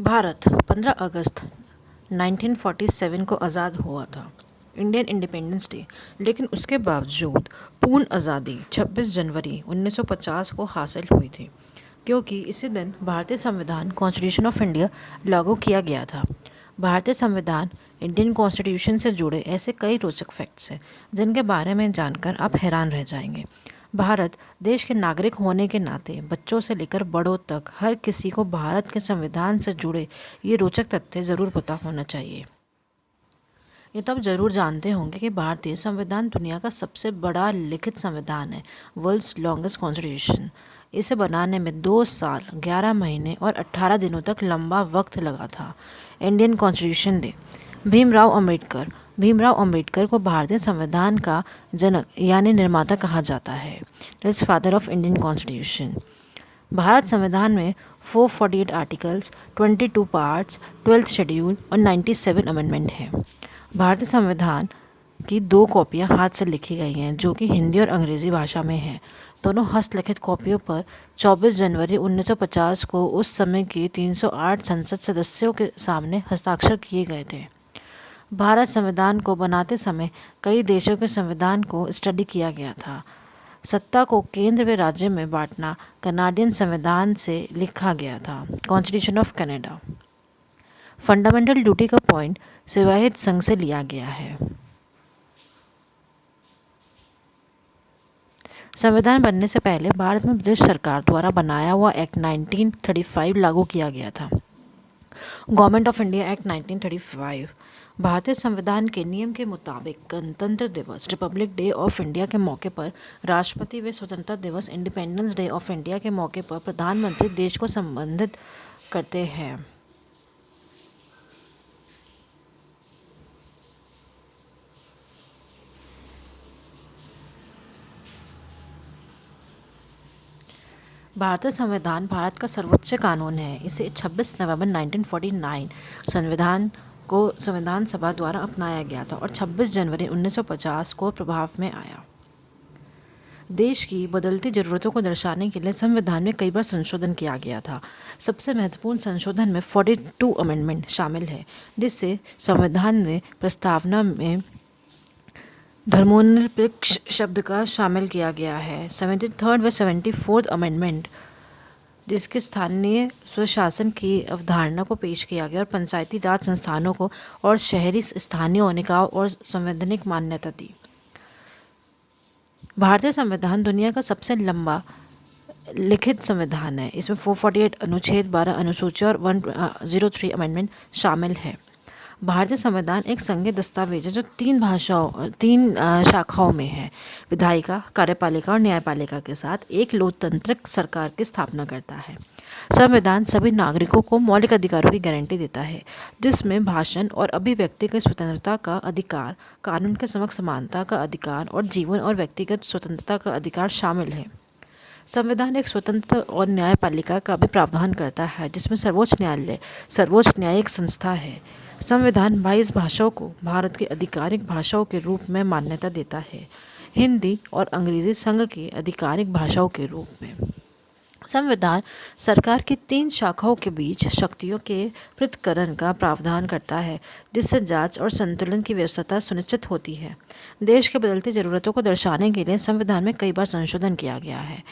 भारत 15 अगस्त 1947 को आज़ाद हुआ था, इंडियन इंडिपेंडेंस डे। लेकिन उसके बावजूद पूर्ण आज़ादी 26 जनवरी 1950 को हासिल हुई थी, क्योंकि इसी दिन भारतीय संविधान कॉन्स्टिट्यूशन ऑफ इंडिया लागू किया गया था। भारतीय संविधान इंडियन कॉन्स्टिट्यूशन से जुड़े ऐसे कई रोचक फैक्ट्स हैं जिनके बारे में जानकर आप हैरान रह जाएंगे। भारत देश के नागरिक होने के नाते बच्चों से लेकर बड़ों तक हर किसी को भारत के संविधान से जुड़े ये रोचक तथ्य ज़रूर पता होना चाहिए। ये तब जरूर जानते होंगे कि भारतीय संविधान दुनिया का सबसे बड़ा लिखित संविधान है, वर्ल्ड्स लॉन्गेस्ट कॉन्स्टिट्यूशन। इसे बनाने में 2 साल 11 महीने और 18 दिनों तक लंबा वक्त लगा था। Indian constitution day. Bhimrao Ambedkar को भारतीय संविधान का जनक यानी निर्माता कहा जाता है। Is father of Indian constitution. Bharat संविधान में 448 आर्टिकल्स, 22 पार्ट्स, 12th शेड्यूल और 97 अमेंडमेंट है। भारतीय संविधान की 2 कॉपियाँ हाथ से लिखी गई हैं, जो कि हिंदी और अंग्रेज़ी भाषा में हैं। दोनों हस्तलिखित कॉपियों पर 24 जनवरी 1950 को उस समय के 308 संसद सदस्यों के सामने हस्ताक्षर किए गए थे। भारत संविधान को बनाते समय कई देशों के संविधान को स्टडी किया गया था। सत्ता को केंद्र व राज्य में बांटना कनाडियन संविधान से लिखा गया था, constitution of Canada. Fundamental duty का पॉइंट सेवाहित संघ से लिया गया है। संविधान बनने से पहले भारत में ब्रिटिश सरकार द्वारा बनाया हुआ एक्ट 1935 लागू किया गया था, गवर्नमेंट ऑफ इंडिया एक्ट 1935। भारतीय संविधान के नियम के मुताबिक गणतंत्र दिवस रिपब्लिक डे ऑफ इंडिया के मौके पर राष्ट्रपति व स्वतंत्रता दिवस इंडिपेंडेंस डे ऑफ इंडिया के मौके पर प्रधानमंत्री देश को संबोधित करते हैं। भारतीय संविधान भारत का सर्वोच्च कानून है। इसे 26 नवंबर 1949 संविधान सभा द्वारा अपनाया गया था और 26 जनवरी 1950 को प्रभाव में आया। देश की बदलती ज़रूरतों को दर्शाने के लिए संविधान में कई बार संशोधन किया गया था। सबसे महत्वपूर्ण संशोधन में 42 अमेंडमेंट शामिल है, जिससे संविधान में प्रस्तावना में धर्मोन्निरपेक्ष शब्द का शामिल किया गया है। 73rd व 74th अमेंडमेंट, जिसके स्थानीय स्वशासन की अवधारणा को पेश किया गया और पंचायती राज संस्थानों को और शहरी स्थानीय निकायों और संवैधानिक मान्यता दी। भारतीय संविधान दुनिया का सबसे लंबा लिखित संविधान है। इसमें 448 अनुच्छेद, 12 अनुसूची और 103 अमेंडमेंट शामिल है। भारतीय संविधान एक संघीय दस्तावेज है जो 3 शाखाओं में है, विधायिका, कार्यपालिका और न्यायपालिका के साथ एक लोकतांत्रिक सरकार की स्थापना करता है। संविधान सभी नागरिकों को मौलिक अधिकारों की गारंटी देता है, जिसमें भाषण और अभिव्यक्ति की स्वतंत्रता का अधिकार, कानून के समक्ष समानता का अधिकार और जीवन और व्यक्तिगत स्वतंत्रता का अधिकार शामिल है। संविधान एक स्वतंत्र और न्यायपालिका का भी प्रावधान करता है, जिसमें सर्वोच्च न्यायालय सर्वोच्च न्यायिक संस्था है। संविधान 22 भाषाओं को भारत की आधिकारिक भाषाओं के रूप में मान्यता देता है, हिंदी और अंग्रेजी संघ की आधिकारिक भाषाओं के रूप में। संविधान सरकार की 3 शाखाओं के बीच शक्तियों के पृथक्करण का प्रावधान करता है, जिससे जांच और संतुलन की व्यवस्था सुनिश्चित होती है। देश के बदलती ज़रूरतों को दर्शाने के लिए संविधान में कई बार संशोधन किया गया है।